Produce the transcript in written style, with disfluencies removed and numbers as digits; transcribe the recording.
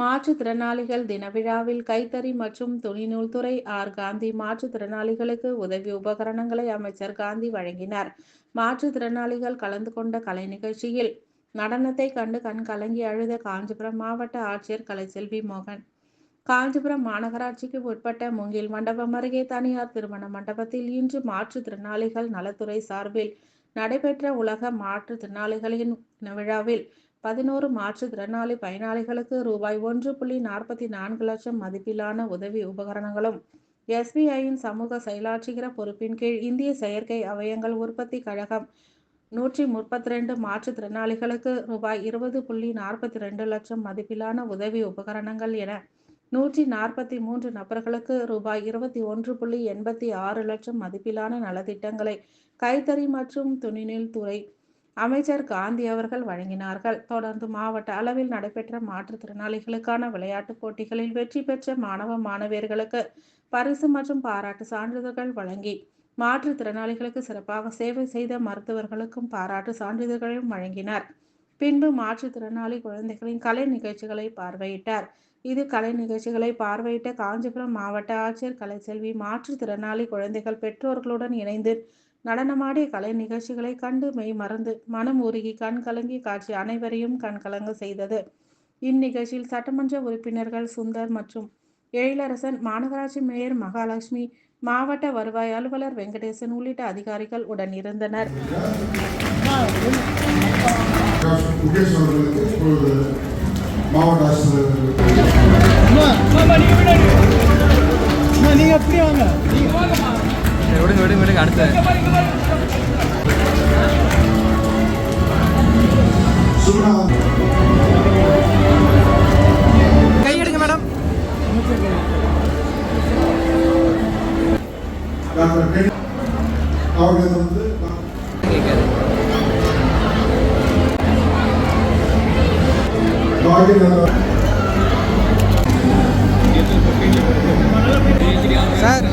மாற்றுத்திறனாளிகள் தின விழாவில் கைத்தறி மற்றும் துணிநூல் துறை காந்தி மாற்றுத்திறனாளிகளுக்கு உதவி உபகரணங்களை அமைச்சர் காந்தி வழங்கினார். மாற்றுத்திறனாளிகள் கலந்து கொண்ட கலை நிகழ்ச்சியில் நடனத்தை கண்டு கண் கலங்கி அழுத காஞ்சிபுரம் மாவட்ட ஆட்சியர் கலைச்செல்வி மோகன். காஞ்சிபுரம் மாநகராட்சிக்கு உட்பட்ட மூங்கில் மண்டபம் அருகே தனியார் திருமண மண்டபத்தில் இன்று மாற்றுத்திறனாளிகள் நலத்துறை சார்பில் நடைபெற்ற உலக மாற்றுத்திறனாளிகளின் விழாவில் 11 மாற்றுத்திறனாளி பயனாளிகளுக்கு ரூபாய் 1.44 லட்சம் மதிப்பிலான உதவி உபகரணங்களும், SBIயின் சமூக செயலாற்றுகிற பொறுப்பின் கீழ் இந்திய செயற்கை அவயங்கள் உற்பத்தி கழகம் 132 மாற்றுத்திறனாளிகளுக்கு ரூபாய் 20.42 லட்சம் மதிப்பிலான உதவி உபகரணங்கள் என 143 நபர்களுக்கு ரூபாய் 21.86 லட்சம் மதிப்பிலான நலத்திட்டங்களை கைத்தறி மற்றும் துணிநூல் துறை அமைச்சர் காந்தி அவர்கள் வழங்கினார்கள். தொடர்ந்து மாவட்ட அளவில் நடைபெற்ற மாற்றுத்திறனாளிகளுக்கான விளையாட்டுப் போட்டிகளில் வெற்றி பெற்ற மாணவ மாணவியர்களுக்கு பரிசு மற்றும் பாராட்டு சான்றிதழ்கள் வழங்கி, மாற்றுத்திறனாளிகளுக்கு சிறப்பாக சேவை செய்த மருத்துவர்களுக்கும் பாராட்டு சான்றிதழ்களையும் வழங்கினார். பின்பு மாற்றுத்திறனாளி குழந்தைகளின் கலை நிகழ்ச்சிகளை பார்வையிட்டார். இது கலை நிகழ்ச்சிகளை பார்வையிட்ட காஞ்சிபுரம் மாவட்ட ஆட்சியர் கலைச்செல்வி மாற்றுத்திறனாளி குழந்தைகள் பெற்றோர்களுடன் இணைந்து நடனமாடிய கலை நிகழ்ச்சிகளை கண்டு மெய் மறந்து மனம் உருகி கண் கலங்கி காட்சி அனைவரையும் கண்கலங்க செய்தது. இந்நிகழ்ச்சியில் சட்டமன்ற உறுப்பினர்கள் சுந்தர் மற்றும் எழிலரசன், மாநகராட்சி மேயர் மகாலட்சுமி, மாவட்ட வருவாய் அலுவலர் வெங்கடேசன் உள்ளிட்ட அதிகாரிகள் உடன் இருந்தனர். கையெடுங்க மேடம். சார்